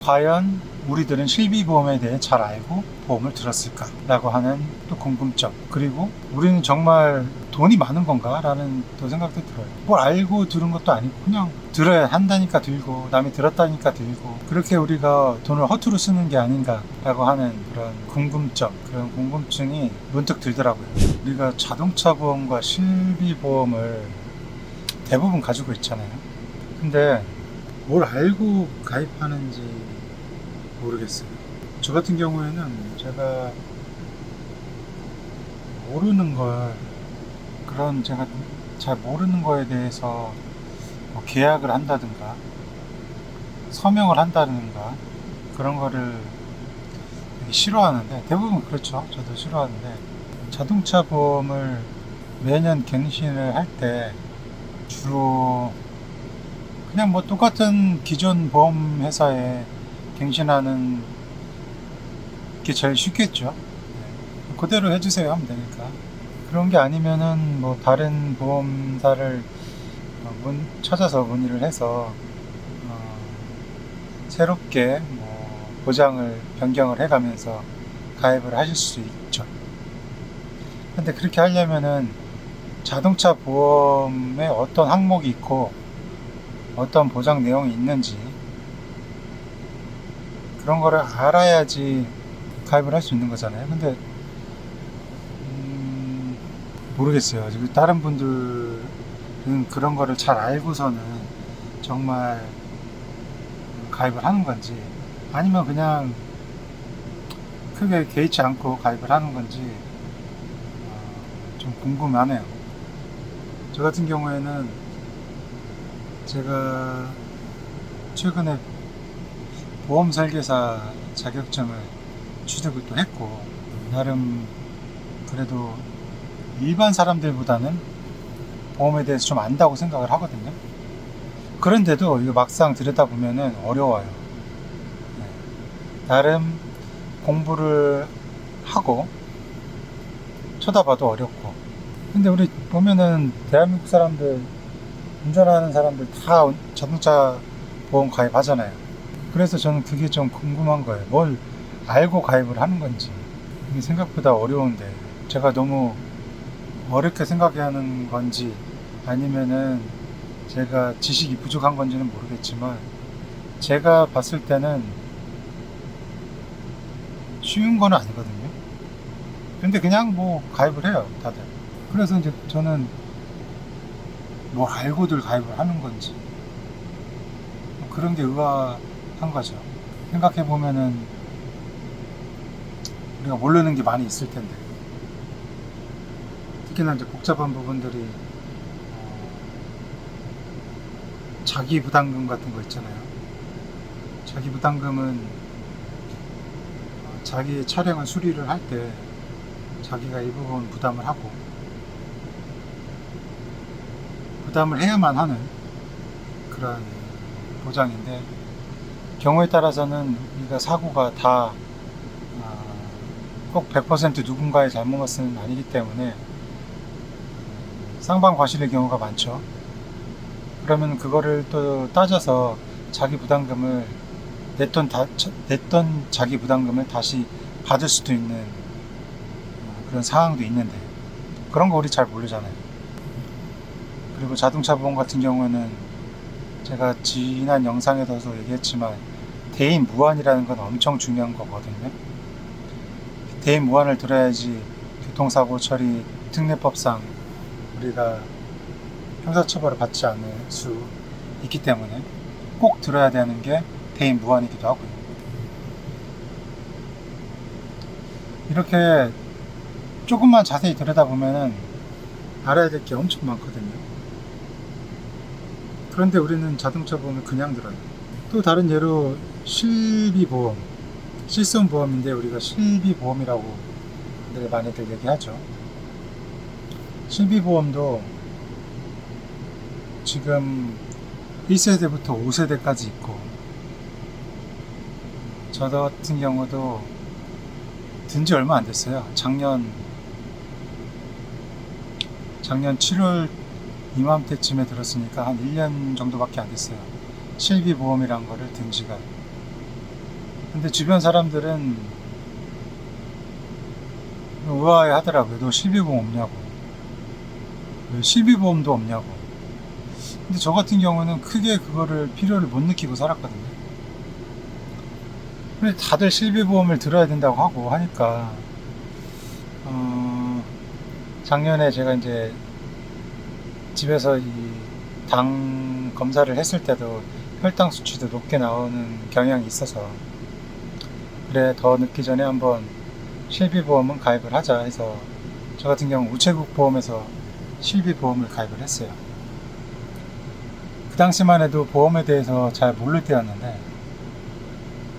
과연 우리들은 실비보험에 대해 잘 알고 보험을 들었을까? 라고 하는 또 궁금점. 그리고 우리는 정말 돈이 많은 건가? 라는 또 생각도 들어요. 뭘 알고 들은 것도 아니고 그냥 들어야 한다니까 들고 남이 들었다니까 들고 그렇게 우리가 돈을 허투루 쓰는 게 아닌가? 라고 하는 그런 궁금점, 그런 궁금증이 문득 들더라고요. 우리가 자동차 보험과 실비보험을 대부분 가지고 있잖아요. 근데 뭘 알고 가입하는지 모르겠어요. 저 같은 경우에는 제가 모르는 걸, 제가 잘 모르는 거에 대해서 뭐 계약을 한다든가 서명을 한다든가 그런 거를 되게 싫어하는데, 대부분 그렇죠. 저도 싫어하는데, 자동차 보험을 매년 갱신을 할 때 주로 그냥 뭐 똑같은 기존 보험 회사에 갱신하는 게 제일 쉽겠죠. 그대로 해주세요 하면 되니까. 그런 게 아니면은 뭐 다른 보험사를 찾아서 문의를 해서 새롭게 뭐 보장을 변경을 해가면서 가입을 하실 수 있죠. 근데 그렇게 하려면은 자동차 보험에 어떤 항목이 있고 어떤 보장 내용이 있는지 그런 거를 알아야지 가입을 할 수 있는 거잖아요. 근데 모르겠어요. 다른 분들은 그런 거를 잘 알고서는 정말 가입을 하는 건지 아니면 그냥 크게 개의치 않고 가입을 하는 건지 좀 궁금하네요. 저 같은 경우에는 제가 최근에 보험 설계사 자격증을 취득을 또 했고, 나름 그래도 일반 사람들보다는 보험에 대해서 좀 안다고 생각을 하거든요. 그런데도 이거 막상 들여다보면은 어려워요. 네. 나름 공부를 하고 쳐다봐도 어렵고. 근데 우리 보면은 대한민국 사람들, 운전하는 사람들 다 자동차 보험 가입하잖아요. 그래서 저는 그게 좀 궁금한 거예요. 뭘 알고 가입을 하는 건지. 이게 생각보다 어려운데 제가 너무 어렵게 생각하는 건지 아니면은 제가 지식이 부족한 건지는 모르겠지만 제가 봤을 때는 쉬운 건 아니거든요. 근데 그냥 뭐 가입을 해요, 다들. 그래서 이제 저는 뭐 알고들 가입을 하는 건지 뭐 그런 게 의아한 거죠. 생각해 보면은 우리가 모르는 게 많이 있을 텐데, 특히나 이제 복잡한 부분들이 자기 부담금 같은 거 있잖아요. 자기 부담금은 자기 차량을 수리를 할 때 자기가 일부분 부담을 하고 부담을 해야만 하는 그런 보장인데, 경우에 따라서는 우리가 사고가 다 꼭 100% 누군가의 잘못은 아니기 때문에 쌍방 과실의 경우가 많죠. 그러면 그거를 또 따져서 자기 부담금을 냈던 자기 부담금을 다시 받을 수도 있는 그런 상황도 있는데, 그런 거 우리 잘 모르잖아요. 그리고 자동차 보험 같은 경우는 제가 지난 영상에서도 얘기했지만 대인 무한이라는 건 엄청 중요한 거거든요. 대인 무한을 들어야지 교통사고 처리 특례법상 우리가 형사처벌을 받지 않을 수 있기 때문에 꼭 들어야 되는 게 대인 무한이기도 하고요. 이렇게 조금만 자세히 들여다보면은 알아야 될 게 엄청 많거든요. 그런데 우리는 자동차 보험을 그냥 들어요. 또 다른 예로 실비보험, 실손보험인데 우리가 실비보험이라고 많이들 얘기하죠. 실비보험도 지금 1세대부터 5세대까지 있고, 저 같은 경우도 든 지 얼마 안 됐어요. 작년 7월 이맘때쯤에 들었으니까 한 1년 정도밖에 안 됐어요. 실비보험이란 거를 든 지가. 근데 주변 사람들은 의아해 하더라고요. 너 실비보험 없냐고. 왜 실비보험도 없냐고. 근데 저 같은 경우는 크게 그거를 필요를 못 느끼고 살았거든요. 근데 다들 실비보험을 들어야 된다고 하고 하니까, 작년에 제가 이제 집에서 이 당 검사를 했을 때도 혈당 수치도 높게 나오는 경향이 있어서, 그래, 더 늦기 전에 한번 실비보험은 가입을 하자 해서 저 같은 경우 우체국 보험에서 실비보험을 가입을 했어요. 그 당시만 해도 보험에 대해서 잘 모를 때였는데,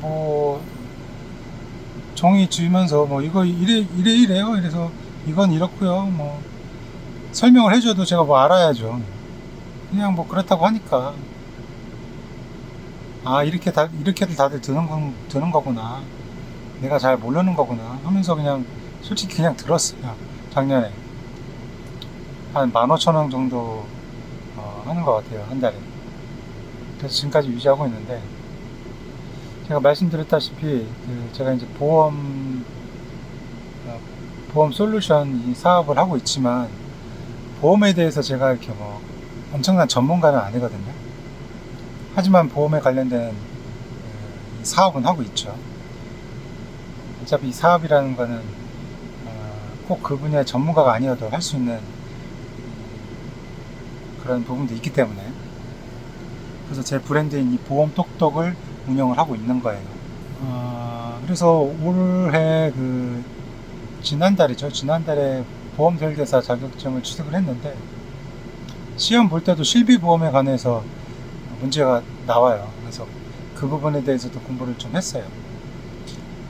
뭐 종이 주면서 뭐 이거 이래요. 이래서 이건 이렇고요. 뭐 설명을 해줘도 제가 뭐 알아야죠. 그냥 뭐 그렇다고 하니까, 아, 이렇게들 다들 드는 거구나. 내가 잘 모르는 거구나 하면서 그냥 솔직히 그냥 들었어요. 작년에 한 15,000원 정도 하는 것 같아요, 한 달에. 그래서 지금까지 유지하고 있는데, 제가 말씀드렸다시피 제가 이제 보험 솔루션 이 사업을 하고 있지만, 보험에 대해서 제가 이렇게 뭐 엄청난 전문가는 아니거든요. 하지만 보험에 관련된 이 사업은 하고 있죠. 어차피 이 사업이라는 거는 꼭 그 분야의 전문가가 아니어도 할 수 있는 그런 부분도 있기 때문에, 그래서 제 브랜드인 이 보험 똑똑을 운영을 하고 있는 거예요. 그래서 올해 지난달이죠. 지난달에 보험 설계사 자격증을 취득을 했는데, 시험 볼 때도 실비보험에 관해서 문제가 나와요. 그래서 그 부분에 대해서도 공부를 좀 했어요.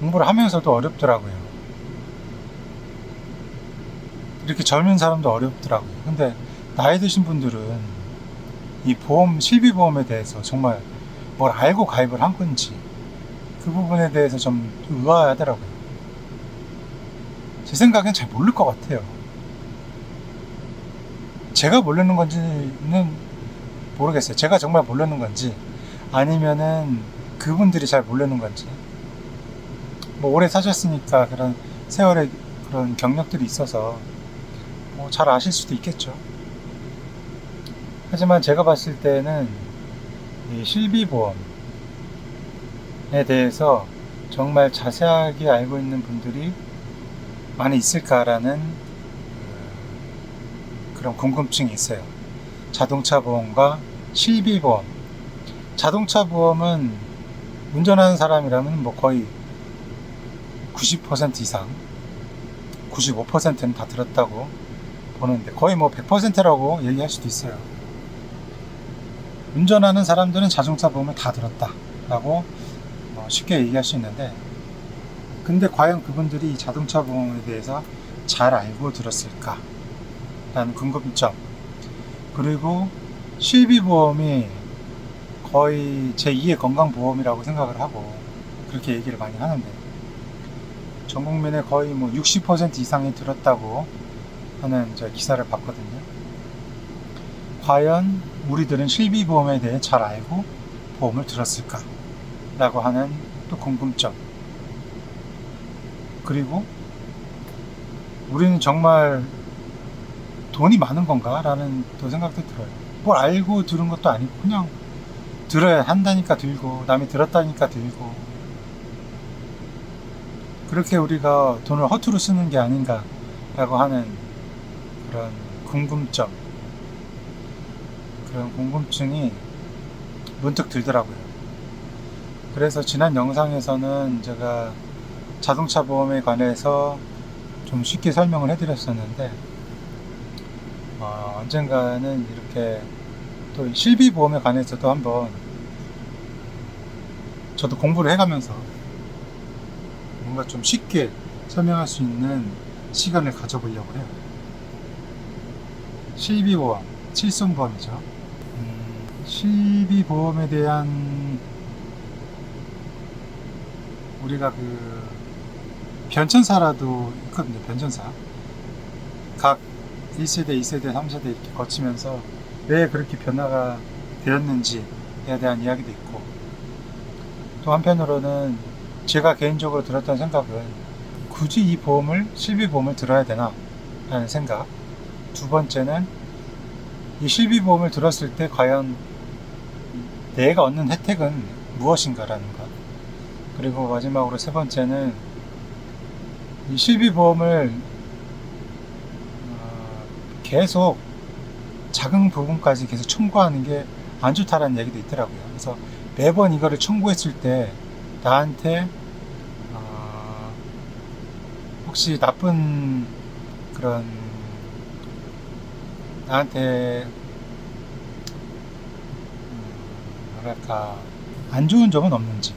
공부를 하면서도 어렵더라고요. 이렇게 젊은 사람도 어렵더라고요. 근데 나이 드신 분들은 이 실비보험에 대해서 정말 뭘 알고 가입을 한 건지, 그 부분에 대해서 좀 의아하더라고요. 제 생각엔 잘 모를 것 같아요. 제가 모르는 건지는 모르겠어요. 제가 정말 모르는 건지, 아니면은 그분들이 잘 모르는 건지. 뭐 오래 사셨으니까 그런 세월의 그런 경력들이 있어서 뭐 잘 아실 수도 있겠죠. 하지만 제가 봤을 때는 이 실비보험에 대해서 정말 자세하게 알고 있는 분들이 많이 있을까라는 그런 궁금증이 있어요. 자동차 보험과 실비보험. 자동차 보험은 운전하는 사람이라면 뭐 거의 90% 이상, 95%는 다 들었다고 보는데, 거의 뭐 100%라고 얘기할 수도 있어요. 운전하는 사람들은 자동차 보험을 다 들었다라고 쉽게 얘기할 수 있는데, 근데 과연 그분들이 자동차 보험에 대해서 잘 알고 들었을까? 라는 궁금점. 그리고 실비보험이 거의 제2의 건강보험이라고 생각을 하고 그렇게 얘기를 많이 하는데, 전 국민의 거의 뭐 60% 이상이 들었다고 하는 저 기사를 봤거든요. 과연 우리들은 실비보험에 대해 잘 알고 보험을 들었을까? 라고 하는 또 궁금점. 그리고 우리는 정말 돈이 많은 건가? 라는 또 생각도 들어요. 뭘 알고 들은 것도 아니고 그냥 들어야 한다니까 들고, 남이 들었다니까 들고, 그렇게 우리가 돈을 허투루 쓰는 게 아닌가 라고 하는 그런 궁금증이 문득 들더라고요. 그래서 지난 영상에서는 제가 자동차 보험에 관해서 좀 쉽게 설명을 해드렸었는데, 언젠가는 이렇게 또 실비보험에 관해서도 한번 저도 공부를 해가면서 뭔가 좀 쉽게 설명할 수 있는 시간을 가져보려고 해요. 실비보험, 실손보험이죠. 실비보험에 대한 우리가 변천사라도 있거든요. 변천사. 각 1세대, 2세대, 3세대 이렇게 거치면서 왜 그렇게 변화가 되었는지에 대한 이야기도 있고, 또 한편으로는 제가 개인적으로 들었던 생각은 굳이 이 보험을, 실비보험을 들어야 되나 라는 생각. 두 번째는 이 실비보험을 들었을 때 과연 내가 얻는 혜택은 무엇인가라는 것. 그리고 마지막으로 세 번째는 이 실비보험을 계속 작은 부분까지 계속 청구하는 게 안 좋다라는 얘기도 있더라고요. 그래서 매번 이거를 청구했을 때 나한테 혹시 나쁜 그런 나한테 뭐랄까 안 좋은 점은 없는지,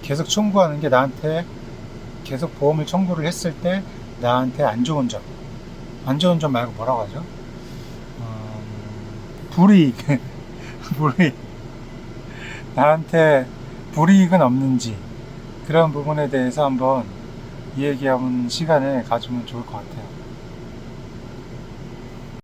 계속 청구하는 게 나한테 계속 보험을 청구를 했을 때 나한테 안 좋은 점 말고 뭐라고 하죠? 불이익 불이익 나한테 불이익은 없는지, 그런 부분에 대해서 한번 이 얘기하는 시간을 가지면 좋을 것 같아요.